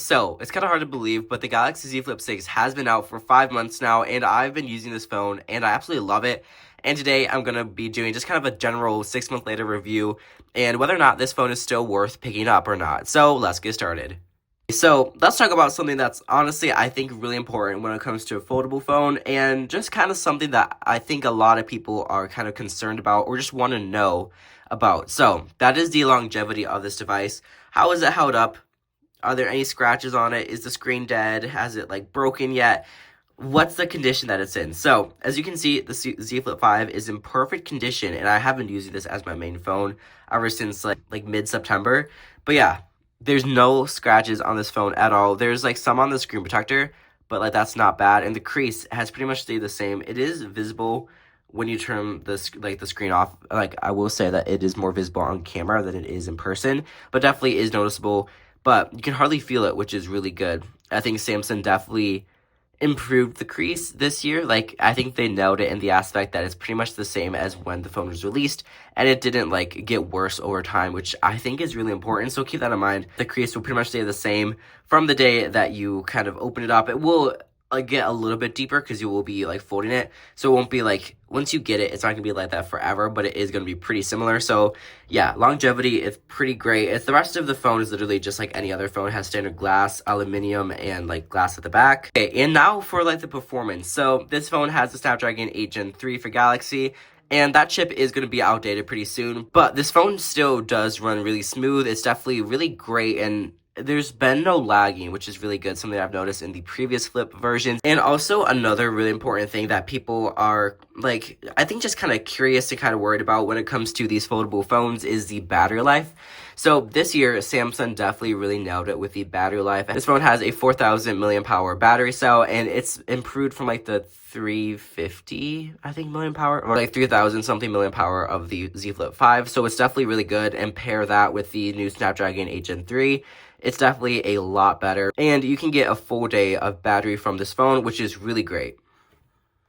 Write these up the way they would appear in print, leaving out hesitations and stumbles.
So, it's kind of hard to believe, but the Galaxy Z Flip 6 has been out for 5 months now, and I've been using this phone, and I absolutely love it. And today, I'm going to be doing just kind of a general 6 month later review, and whether or not this phone is still worth picking up or not. So, let's get started. So, let's talk about something that's honestly, I think, really important when it comes to a foldable phone, and just kind of something that I think a lot of people are kind of concerned about or just want to know about. So, that is the longevity of this device. How is it held up? Are there any scratches on it? Is the screen dead? Has it like broken yet? What's the condition that it's in? So, as you can see, the Z Flip 5 is in perfect condition, and I have been using this as my main phone ever since like mid-September. But yeah, there's no scratches on this phone at all. There's like some on the screen protector, but like that's not bad. And the crease has pretty much stayed the same. It is visible when you turn the screen off. Like I will say that it is more visible on camera than it is in person, but definitely is noticeable. But you can hardly feel it, which is really good. I think Samsung definitely improved the crease this year. Like, I think they nailed it in the aspect that it's pretty much the same as when the phone was released, and it didn't, like, get worse over time, which I think is really important. So keep that in mind. The crease will pretty much stay the same from the day that you kind of open it up. It will get a little bit deeper because you will be like folding it, so it won't be like once you get it, it's not gonna be like that forever, but it is gonna be pretty similar. So yeah, longevity is pretty great. It's the rest of the phone is literally just like any other phone. It has standard glass, aluminum, and like glass at the back. Okay, and now for like the performance. So this phone has the Snapdragon 8 Gen 3 for Galaxy, and that chip is going to be outdated pretty soon, but this phone still does run really smooth. It's definitely really great, and there's been no lagging, which is really good, something I've noticed in the previous Flip versions. And also another really important thing that people are, like, I think just kind of curious and kind of worried about when it comes to these foldable phones is the battery life. So this year, Samsung definitely really nailed it with the battery life. This phone has a 4,000 milliamp hour battery cell, and it's improved from like the 350, I think, million power, or like 3,000 something million power of the Z Flip 5. So it's definitely really good, and pair that with the new Snapdragon 8 Gen 3. It's definitely a lot better, and you can get a full day of battery from this phone, which is really great.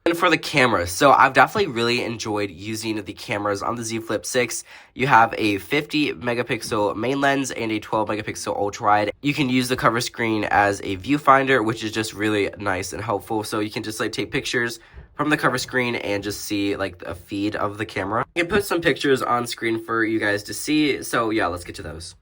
And for the cameras, so I've definitely really enjoyed using the cameras on the Z Flip 6. You have a 50 megapixel main lens and a 12 megapixel ultra wide. You can use the cover screen as a viewfinder, which is just really nice and helpful. So you can just like take pictures from the cover screen and just see like a feed of the camera. I can put some pictures on screen for you guys to see. So yeah, let's get to those.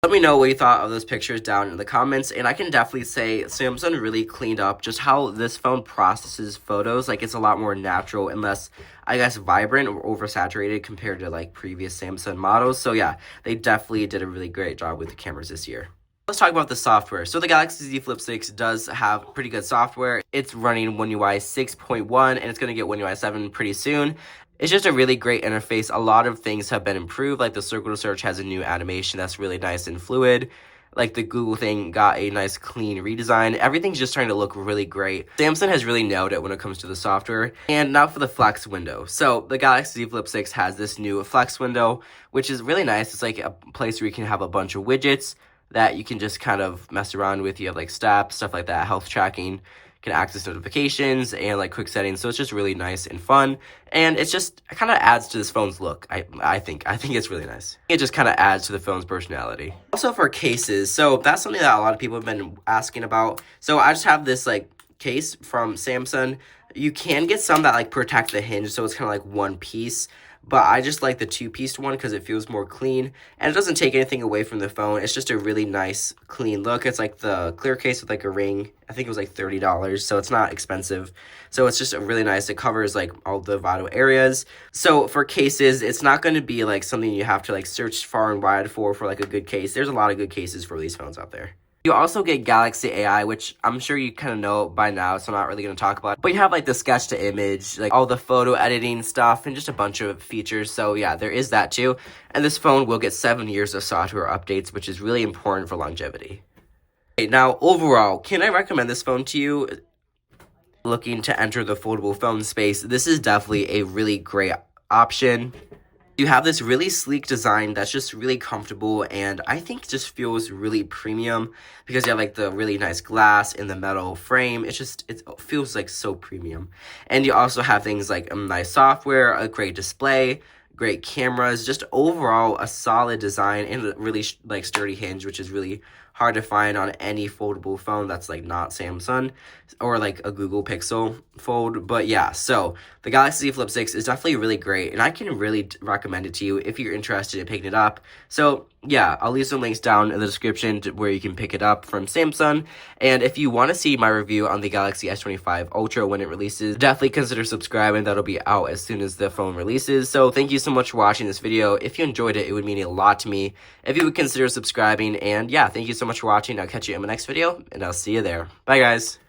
Let me know what you thought of those pictures down in the comments, and I can definitely say Samsung really cleaned up just how this phone processes photos. Like, it's a lot more natural and less, I guess, vibrant or oversaturated compared to like previous Samsung models. So yeah, they definitely did a really great job with the cameras this year. Let's talk about the software. So the Galaxy Z Flip 6 does have pretty good software. It's running One UI 6.1, and it's going to get One UI 7 pretty soon. It's just a really great interface. A lot of things have been improved, like the circle to search has a new animation that's really nice and fluid. Like the Google thing got a nice clean redesign. Everything's just starting to look really great. Samsung has really nailed it when it comes to the software. And now for the flex window. So the Galaxy Z Flip 6 has this new flex window, which is really nice. It's like a place where you can have a bunch of widgets that you can just kind of mess around with. You have like STAP, stuff like that, health tracking, can access notifications and like quick settings. So it's just really nice and fun, and it kind of adds to this phone's look. I think it's really nice. It just kind of adds to the phone's personality. Also for cases, so that's something that a lot of people have been asking about. So I just have this like case from Samsung. You can get some that like protect the hinge, so it's kind of like one piece. But I just like the two-piece one because it feels more clean, and it doesn't take anything away from the phone. It's just a really nice, clean look. It's like the clear case with like a ring. I think it was like $30, so it's not expensive. So it's just really nice. It covers like all the vital areas. So for cases, it's not going to be like something you have to like search far and wide for like a good case. There's a lot of good cases for these phones out there. You also get Galaxy AI, which I'm sure you kind of know by now, so I'm not really going to talk about it. But you have like the sketch to image, like all the photo editing stuff, and just a bunch of features. So yeah, there is that too. And this phone will get 7 years of software updates, which is really important for longevity. Okay, now, overall, can I recommend this phone to you? Looking to enter the foldable phone space, this is definitely a really great option. You have this really sleek design that's just really comfortable, and I think just feels really premium because you have like the really nice glass in the metal frame. It feels like so premium. And you also have things like nice software, a great display, great cameras, just overall a solid design and a really like sturdy hinge, which is really hard to find on any foldable phone that's like not Samsung or like a Google Pixel Fold. But yeah, so the Galaxy Z Flip 6 is definitely really great, and I can really recommend it to you if you're interested in picking it up. So yeah, I'll leave some links down in the description where you can pick it up from Samsung. And if you want to see my review on the Galaxy S25 Ultra when it releases, definitely consider subscribing. That'll be out as soon as the phone releases. So thank you so much for watching this video. If you enjoyed it, it would mean a lot to me if you would consider subscribing. And yeah, thank you so much for watching. I'll catch you in my next video, and I'll see you there. Bye, guys.